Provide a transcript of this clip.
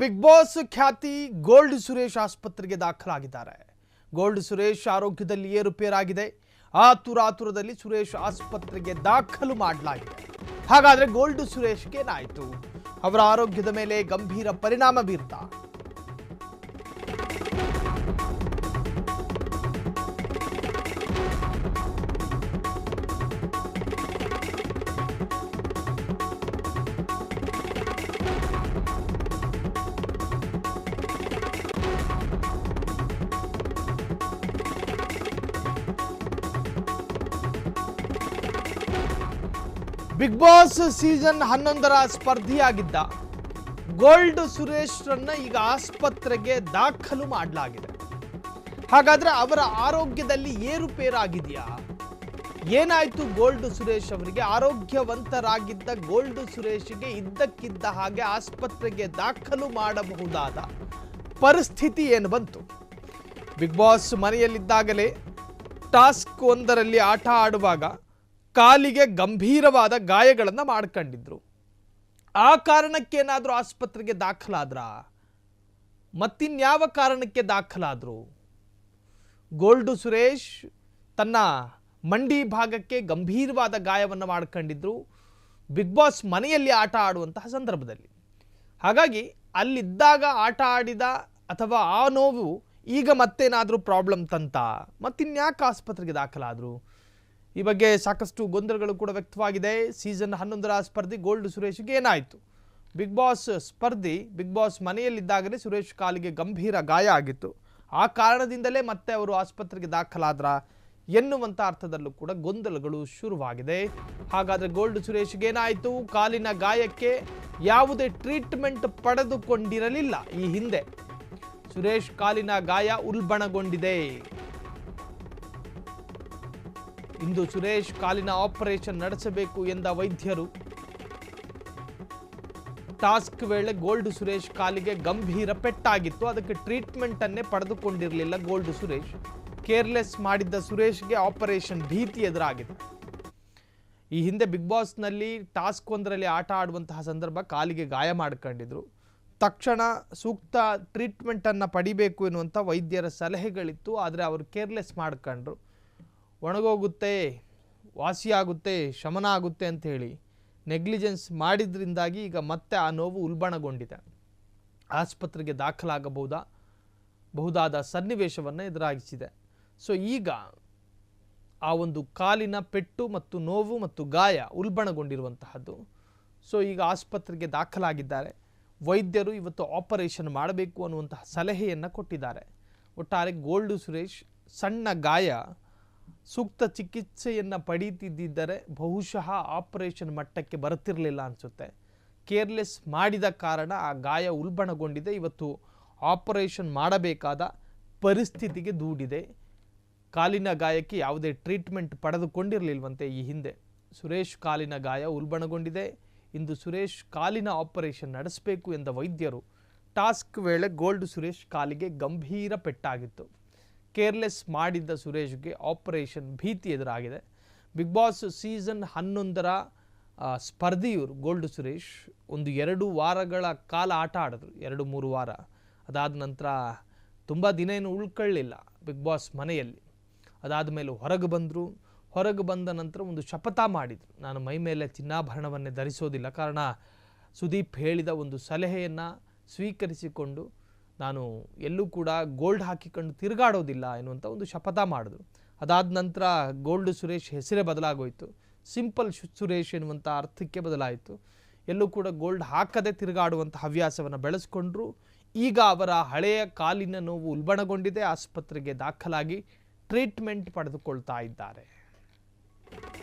Big boss ಖ್ಯಾತಿ gold Suresh ಆಸ್ಪತ್ರೆಗೆ ದಾಖಲಾಗಿದ್ದಾರೆ. ಗೋಲ್ಡ್ ಸುರೇಶ್ ಆರೋಗ್ಯದಲ್ಲಿ ಏರುಪೇರಾಗಿದೆ. ಆತುರದಲ್ಲಿ ಸುರೇಶ್ ಆಸ್ಪತ್ರೆಗೆ ದಾಖಲು ಮಾಡಲಾಗಿದೆ. ಹಾಗಾದ್ರೆ ಗೋಲ್ಡ್ ಸುರೇಶ್ಗೆ ಏನಾಯಿತು? ಅವರ ಆರೋಗ್ಯದ ಮೇಲೆ ಗಂಭೀರ ಪರಿಣಾಮ ಬೀರ್ತಾ? ಬಿಗ್ ಬಾಸ್ ಸೀಸನ್ 11ರ ಸ್ಪರ್ಧಿಯಾಗಿದ್ದ ಗೋಲ್ಡ್ ಸುರೇಶ್ರನ್ನ ಈಗ ಆಸ್ಪತ್ರೆಗೆ ದಾಖಲು ಮಾಡಲಾಗಿದೆ. ಹಾಗಾದ್ರೆ ಅವರ ಆರೋಗ್ಯದಲ್ಲಿ ಏರುಪೇರಾಗಿದೆಯಾ? ಏನಾಯ್ತು ಗೋಲ್ಡ್ ಸುರೇಶ್ ಅವರಿಗೆ? ಆರೋಗ್ಯವಂತರಾಗಿದ್ದ ಗೋಲ್ಡ್ ಸುರೇಶ್ಗೆ ಇದ್ದಕ್ಕಿದ್ದ ಹಾಗೆ ಆಸ್ಪತ್ರೆಗೆ ದಾಖಲು ಮಾಡಬಹುದಾದ ಪರಿಸ್ಥಿತಿ ಏನು ಬಂತು? ಬಿಗ್ ಬಾಸ್ ಮನೆಯಲ್ಲಿದ್ದಾಗಲೇ ಟಾಸ್ಕ್ ಒಂದರಲ್ಲಿ ಆಟ ಆಡುವಾಗ ಕಾಲಿಗೆ ಗಂಭೀರವಾದ ಗಾಯಗಳನ್ನು ಮಾಡ್ಕೊಂಡಿದ್ರು. ಆ ಕಾರಣಕ್ಕೇನಾದರೂ ಆಸ್ಪತ್ರೆಗೆ ದಾಖಲಾದ್ರ? ಮತ್ತಿನ್ಯಾವ ಕಾರಣಕ್ಕೆ ದಾಖಲಾದ್ರು? ಗೋಲ್ಡ್ ಸುರೇಶ್ ತನ್ನ ಮಂಡಿ ಭಾಗಕ್ಕೆ ಗಂಭೀರವಾದ ಗಾಯವನ್ನು ಮಾಡ್ಕೊಂಡಿದ್ರು ಬಿಗ್ ಬಾಸ್ ಮನೆಯಲ್ಲಿ ಆಟ ಆಡುವಂತಹ ಸಂದರ್ಭದಲ್ಲಿ. ಹಾಗಾಗಿ ಅಲ್ಲಿದ್ದಾಗ ಆಟ ಆಡಿದ ಅಥವಾ ಆ ನೋವು ಈಗ ಮತ್ತೇನಾದರೂ ಪ್ರಾಬ್ಲಮ್ ತಂತ? ಮತ್ತಿನ್ಯಾಕೆ ಆಸ್ಪತ್ರೆಗೆ ದಾಖಲಾದರು? ಈ ಬಗ್ಗೆ ಸಾಕಷ್ಟು ಗೊಂದಲಗಳು ಕೂಡ ವ್ಯಕ್ತವಾಗಿದೆ. ಸೀಸನ್ 11ರ ಸ್ಪರ್ಧಿ ಗೋಲ್ಡ್ ಸುರೇಶ್ಗೆ ಏನಾಯಿತು? ಬಿಗ್ ಬಾಸ್ ಸ್ಪರ್ಧಿ ಬಿಗ್ ಬಾಸ್ ಮನೆಯಲ್ಲಿದ್ದಾಗಲೇ ಸುರೇಶ್ ಕಾಲಿಗೆ ಗಂಭೀರ ಗಾಯ ಆಗಿತ್ತು. ಆ ಕಾರಣದಿಂದಲೇ ಮತ್ತೆ ಅವರು ಆಸ್ಪತ್ರೆಗೆ ದಾಖಲಾದ್ರ ಎನ್ನುವಂಥ ಅರ್ಥದಲ್ಲೂ ಕೂಡ ಗೊಂದಲಗಳು ಶುರುವಾಗಿದೆ. ಹಾಗಾದರೆ ಗೋಲ್ಡ್ ಸುರೇಶ್ಗೆ ಏನಾಯಿತು? ಕಾಲಿನ ಗಾಯಕ್ಕೆ ಯಾವುದೇ ಟ್ರೀಟ್ಮೆಂಟ್ ಪಡೆದುಕೊಂಡಿರಲಿಲ್ಲ ಈ ಹಿಂದೆ. ಸುರೇಶ್ ಕಾಲಿನ ಗಾಯ ಉಲ್ಬಣಗೊಂಡಿದೆ. ಇಂದು ಸುರೇಶ್ ಕಾಲಿನ ಆಪರೇಷನ್ ನಡೆಸಬೇಕು ಎಂದ ವೈದ್ಯರು. ಟಾಸ್ಕ್ ವೇಳೆ ಗೋಲ್ಡ್ ಸುರೇಶ್ ಕಾಲಿಗೆ ಗಂಭೀರ ಪೆಟ್ಟಾಗಿತ್ತು. ಅದಕ್ಕೆ ಟ್ರೀಟ್ಮೆಂಟ್ ಅನ್ನೇ ಪಡೆದುಕೊಂಡಿರಲಿಲ್ಲ ಗೋಲ್ಡ್ ಸುರೇಶ್. ಕೇರ್ಲೆಸ್ ಮಾಡಿದ್ದ ಸುರೇಶ್ಗೆ ಆಪರೇಷನ್ ಭೀತಿ ಎದುರಾಗಿದೆ. ಈ ಹಿಂದೆ ಬಿಗ್ ಬಾಸ್ನಲ್ಲಿ ಟಾಸ್ಕ್ ಒಂದರಲ್ಲಿ ಆಟ ಆಡುವಂತಹ ಸಂದರ್ಭ ಕಾಲಿಗೆ ಗಾಯ ಮಾಡ್ಕೊಂಡಿದ್ರು. ತಕ್ಷಣ ಸೂಕ್ತ ಟ್ರೀಟ್ಮೆಂಟನ್ನು ಪಡಿಬೇಕು ಎನ್ನುವಂಥ ವೈದ್ಯರ ಸಲಹೆಗಳಿತ್ತು. ಆದರೆ ಅವರು ಕೇರ್ಲೆಸ್ ಮಾಡ್ಕೊಂಡ್ರು. ಒಣಗೋಗುತ್ತೆ, ವಾಸಿಯಾಗುತ್ತೆ, ಶಮನ ಆಗುತ್ತೆ ಅಂತ ಹೇಳಿ ನೆಗ್ಲಿಜೆನ್ಸ್ ಮಾಡಿದ್ರಿಂದಾಗಿ ಈಗ ಮತ್ತೆ ಆ ನೋವು ಉಲ್ಬಣಗೊಂಡಿದೆ. ಆಸ್ಪತ್ರೆಗೆ ದಾಖಲಾಗಬಹುದಾದ ಸನ್ನಿವೇಶವನ್ನು ಎದುರಾಗಿಸಿದೆ. ಸೊ ಈಗ ಆ ಒಂದು ಕಾಲಿನ ಪೆಟ್ಟು ಮತ್ತು ನೋವು ಮತ್ತು ಗಾಯ ಉಲ್ಬಣಗೊಂಡಿರುವಂತಹದ್ದು. ಸೊ ಈಗ ಆಸ್ಪತ್ರೆಗೆ ದಾಖಲಾಗಿದ್ದಾರೆ. ವೈದ್ಯರು ಇವತ್ತು ಆಪರೇಷನ್ ಮಾಡಬೇಕು ಅನ್ನುವಂತಹ ಸಲಹೆಯನ್ನು ಕೊಟ್ಟಿದ್ದಾರೆ. ಒಟ್ಟಾರೆ ಗೋಲ್ಡ್ ಸುರೇಶ್ ಸಣ್ಣ ಗಾಯ, ಸೂಕ್ತ ಚಿಕಿತ್ಸೆಯನ್ನು ಪಡೀತಿದ್ದರೆ ಬಹುಶಃ ಆಪರೇಷನ್ ಮಟ್ಟಕ್ಕೆ ಬರುತ್ತಿರಲಿಲ್ಲ ಅನಿಸುತ್ತೆ. ಕೇರ್ಲೆಸ್ ಮಾಡಿದ ಕಾರಣ ಆ ಗಾಯ ಉಲ್ಬಣಗೊಂಡಿದೆ. ಇವತ್ತು ಆಪರೇಷನ್ ಮಾಡಬೇಕಾದ ಪರಿಸ್ಥಿತಿಗೆ ದೂಡಿದೆ. ಕಾಲಿನ ಗಾಯಕ್ಕೆ ಯಾವುದೇ ಟ್ರೀಟ್ಮೆಂಟ್ ಪಡೆದುಕೊಂಡಿರಲಿಲ್ವಂತೆ ಈ ಹಿಂದೆ. ಸುರೇಶ್ ಕಾಲಿನ ಗಾಯ ಉಲ್ಬಣಗೊಂಡಿದೆ. ಇಂದು ಸುರೇಶ್ ಕಾಲಿನ ಆಪರೇಷನ್ ನಡೆಸಬೇಕು ಎಂದ ವೈದ್ಯರು. ಟಾಸ್ಕ್ ವೇಳೆ ಗೋಲ್ಡ್ ಸುರೇಶ್ ಕಾಲಿಗೆ ಗಂಭೀರ ಪೆಟ್ಟಾಗಿತ್ತು. ಕೇರ್ಲೆಸ್ ಮಾಡಿದ್ದ ಸುರೇಶ್ಗೆ ಆಪರೇಷನ್ ಭೀತಿ ಎದುರಾಗಿದೆ. ಬಿಗ್ ಬಾಸ್ ಸೀಸನ್ 11ರ ಸ್ಪರ್ಧಿಯವರು ಗೋಲ್ಡ್ ಸುರೇಶ್ ಒಂದು 2 ವಾರಗಳ ಕಾಲ ಆಟ ಆಡಿದ್ರು. 2-3 ವಾರ. ಅದಾದ ನಂತರ ತುಂಬ ದಿನ ಏನು ಉಳ್ಕೊಳ್ಳಿಲ್ಲ ಬಿಗ್ ಬಾಸ್ ಮನೆಯಲ್ಲಿ. ಅದಾದ ಮೇಲೆ ಹೊರಗೆ ಬಂದರು. ಹೊರಗೆ ಬಂದ ನಂತರ ಒಂದು ಶಪಥ ಮಾಡಿದರು. ನಾನು ಮೈ ಮೇಲೆ ಚಿನ್ನಾಭರಣವನ್ನೇ ಧರಿಸೋದಿಲ್ಲ. ಕಾರಣ ಸುದೀಪ್ ಹೇಳಿದ ಒಂದು ಸಲಹೆಯನ್ನು ಸ್ವೀಕರಿಸಿಕೊಂಡು ನಾನು ಎಲ್ಲೂ ಕೂಡ ಗೋಲ್ಡ್ ಹಾಕಿಕೊಂಡು ತಿರುಗಾಡೋದಿಲ್ಲ ಎನ್ನುವಂಥ ಒಂದು ಶಪಥ ಮಾಡಿದ್ರು. ಅದಾದ ನಂತರ ಗೋಲ್ಡ್ ಸುರೇಶ್ ಹೆಸರೇ ಬದಲಾಗೋಯಿತು. ಸಿಂಪಲ್ ಸುರೇಶ್ ಎನ್ನುವಂಥ ಅರ್ಥಕ್ಕೆ ಬದಲಾಯಿತು. ಎಲ್ಲೂ ಕೂಡ ಗೋಲ್ಡ್ ಹಾಕದೆ ತಿರುಗಾಡುವಂಥ ಹವ್ಯಾಸವನ್ನು ಬೆಳೆಸ್ಕೊಂಡ್ರು. ಈಗ ಅವರ ಹಳೆಯ ಕಾಲಿನ ನೋವು ಉಲ್ಬಣಗೊಂಡಿದೆ. ಆಸ್ಪತ್ರೆಗೆ ದಾಖಲಾಗಿ ಟ್ರೀಟ್ಮೆಂಟ್ ಪಡೆದುಕೊಳ್ತಾ ಇದ್ದಾರೆ.